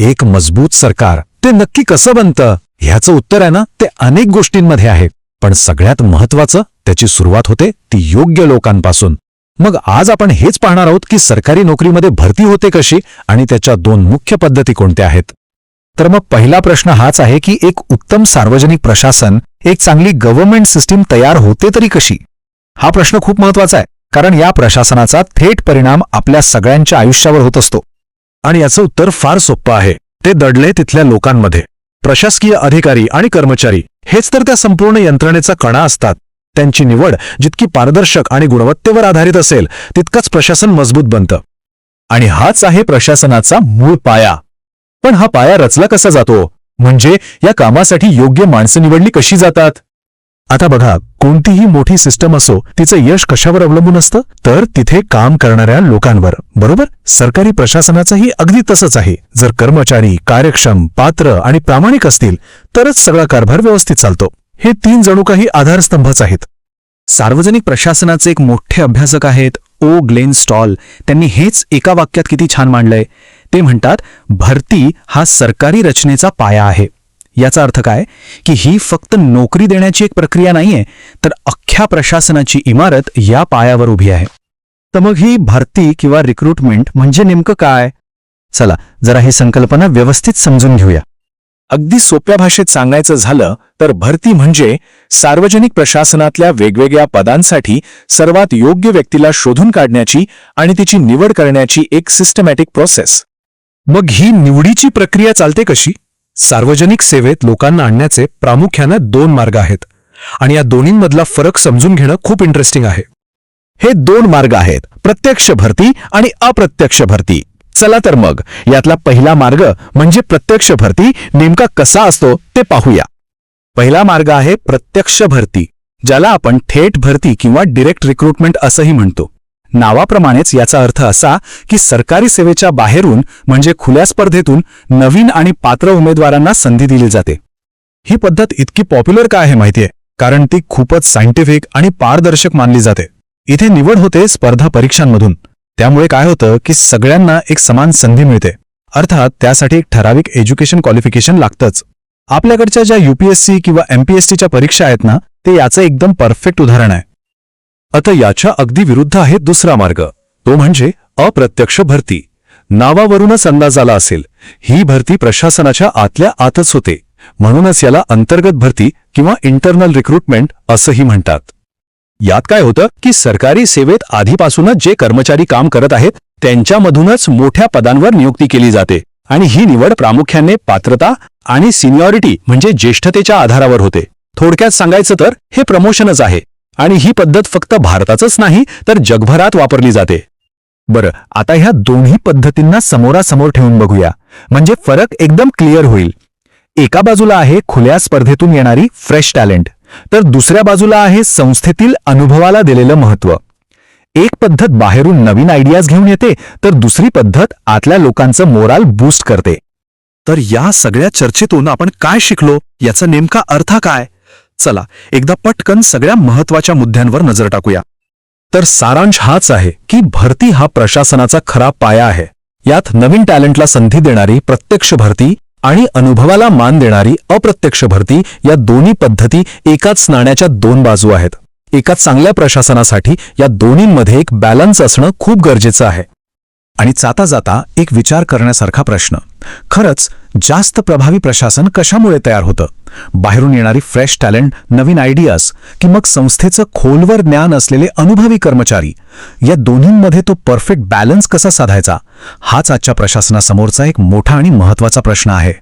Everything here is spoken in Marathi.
एक मजबूत सरकार ते नक्की कसं बनतं ह्याचं उत्तर आहे ना, ते अनेक गोष्टींमध्ये आहे. पण सगळ्यात महत्वाचं त्याची सुरुवात होते ती योग्य लोकांपासून. मग आज आपण हेच पाहणार आहोत की सरकारी नोकरीमध्ये भरती होते कशी आणि त्याच्या दोन मुख्य पद्धती कोणत्या आहेत. तर मग पहिला प्रश्न हाच आहे की एक उत्तम सार्वजनिक प्रशासन, एक चांगली गव्हर्नमेंट सिस्टीम तयार होते तरी कशी. हा प्रश्न खूप महत्वाचा आहे, कारण या प्रशासनाचा थेट परिणाम आपल्या सगळ्यांच्या आयुष्यावर होत असतो. आणि याचं उत्तर फार सोपं आहे. ते दडले तिथल्या लोकांमध्ये. प्रशासकीय अधिकारी आणि कर्मचारी हेच तर त्या संपूर्ण यंत्रणेचा कणा असतात. त्यांची निवड जितकी पारदर्शक आणि गुणवत्तेवर आधारित असेल तितकंच प्रशासन मजबूत बनतं. आणि हाच आहे प्रशासनाचा मूळ पाया. पण हा पाया रचला कसा जातो, म्हणजे या कामासाठी योग्य माणसं निवडली कशी जातात. आता बघा, कोणतीही मोठी सिस्टम असो, तिचं यश कशावर अवलंबून असतं, तर तिथे काम करणाऱ्या लोकांवर. बरोबर, सरकारी प्रशासनाचंही अगदी तसंच आहे. जर कर्मचारी कार्यक्षम, पात्र आणि प्रामाणिक असतील तरच सगळा कारभार व्यवस्थित चालतो. हे तीन जणू काही आधारस्तंभच आहेत. सार्वजनिक प्रशासनाचे एक मोठे अभ्यासक आहेत ओ. Glenn stall. त्यांनी हेच एका वाक्यात किती छान मांडलंय. ते म्हणतात, भरती हा सरकारी रचनेचा पाया आहे. याचा अर्थ काय की ही फक्त नोकरी देण्याची एक प्रक्रिया नाहीये, तर अख्ख्या प्रशासनाची इमारत या पायावर उभी आहे. तर मग ही भरती किंवा रिक्रुटमेंट म्हणजे नेमकं काय. चला जरा ही संकल्पना व्यवस्थित समजून घेऊया. अगदी सोप्या भाषेत सांगायचं झालं तर भरती म्हणजे सार्वजनिक प्रशासनातल्या वेगवेगळ्या पदांसाठी सर्वात योग्य व्यक्तीला शोधून काढण्याची आणि तिची निवड करण्याची एक सिस्टमॅटिक प्रोसेस. मग ही निवडीची प्रक्रिया चालते कशी. सार्वजनिक सेवेत लोकांना आणण्याचे प्रामुख्याने दोन मार्ग आहेत आणि या दोन्हींमधला फरक समजून घेणं खूप इंटरेस्टिंग आहे. हे दोन मार्ग आहेत, प्रत्यक्ष भरती आणि अप्रत्यक्ष भरती. चला तर मग यातला पहिला मार्ग म्हणजे प्रत्यक्ष भरती नेमका कसा असतो ते पाहूया. पहिला मार्ग आहे प्रत्यक्ष भरती, ज्याला आपण थेट भरती किंवा डिरेक्ट रिक्रुटमेंट असंही म्हणतो. नावाप्रमाणेच याचा अर्थ असा की सरकारी सेवेच्या बाहेरून म्हणजे खुल्या स्पर्धेतून नवीन आणि पात्र उमेदवारांना संधी दिली जाते. ही पद्धत इतकी पॉप्युलर का आहे माहितीये, कारण ती खूपच सायंटिफिक आणि पारदर्शक मानली जाते. इथे निवड होते स्पर्धा परीक्षांमधून. त्यामुळे काय होतं की सगळ्यांना एक समान संधी मिळते. अर्थात त्यासाठी एक ठराविक एज्युकेशन क्वालिफिकेशन लागतंच. आपल्याकडच्या ज्या UPSC किंवा MPSCच्या परीक्षा आहेत ना, ते याचं एकदम परफेक्ट उदाहरण आहे. आता याच्या अगदी विरुद्ध आहे दुसरा मार्ग, तो म्हणजे अप्रत्यक्ष भरती. नावावरूनच अंदाज आला असेल, ही भरती प्रशासनाच्या आतल्या आतच होते. म्हणूनच याला अंतर्गत भरती किंवा इंटरनल रिक्रुटमेंट असंही म्हणतात. यात काय होतं की सरकारी सेवेत आधीपासूनच जे कर्मचारी काम करत आहेत त्यांच्यामधूनच मोठ्या पदांवर नियुक्ती केली जाते आणि ही निवड प्रामुख्याने पात्रता आणि सिनियॉरिटी म्हणजे ज्येष्ठतेच्या आधारावर होते. थोडक्यात सांगायचं तर हे प्रमोशनच आहे. आणि ही पद्धत फक्त भारतातच नाही तर जगभरात वापरली जाते. बरं, आता ह्या दोन्ही पद्धतींना समोरासमोर ठेवून बघूया, म्हणजे फरक एकदम क्लिअर होईल. एका बाजूला आहे खुल्या स्पर्धेतून येणारी फ्रेश टॅलेंट, तर दुसऱ्या बाजूला आहे संस्थेतील अनुभवाला दिलेलं महत्त्व. एक पद्धत बाहेरून नवीन आयडियाज घेऊन येते, तर दुसरी पद्धत आतल्या लोकांचं मोराल बूस्ट करते. तर या सगळ्या चर्चेतून आपण काय शिकलो, याचा नेमका अर्थ काय. चला एकदा पटकन सगळ्या महत्वाच्या मुद्द्यांवर नजर टाकूया. तर सारांश हाच आहे की भरती हा प्रशासनाचा खरा पाया आहे. यात नवीन टॅलेंटला संधी देणारी प्रत्यक्ष भरती आणि अनुभवाला मान देणारी अप्रत्यक्ष भरती या दोन्ही पद्धती एकाच नाण्याच्या दोन बाजू आहेत. एका चांगल्या प्रशासनासाठी या दोन्हींमध्ये एक बॅलन्स असणं खूप गरजेचं आहे. आणि जाता जाता एक विचार करण्यासारखा प्रश्न, खरंच जास्त प्रभावी प्रशासन कशामुळे तयार होतं. बाहेरून येणारी फ्रेश टॅलेंट, नवीन आयडियाज, की मग संस्थेचं खोलवर ज्ञान असलेले अनुभवी कर्मचारी. या दोन्हींमध्ये तो परफेक्ट बॅलन्स कसा साधायचा, हाच आजच्या प्रशासनासमोरचा एक मोठा आणि महत्त्वाचा प्रश्न आहे.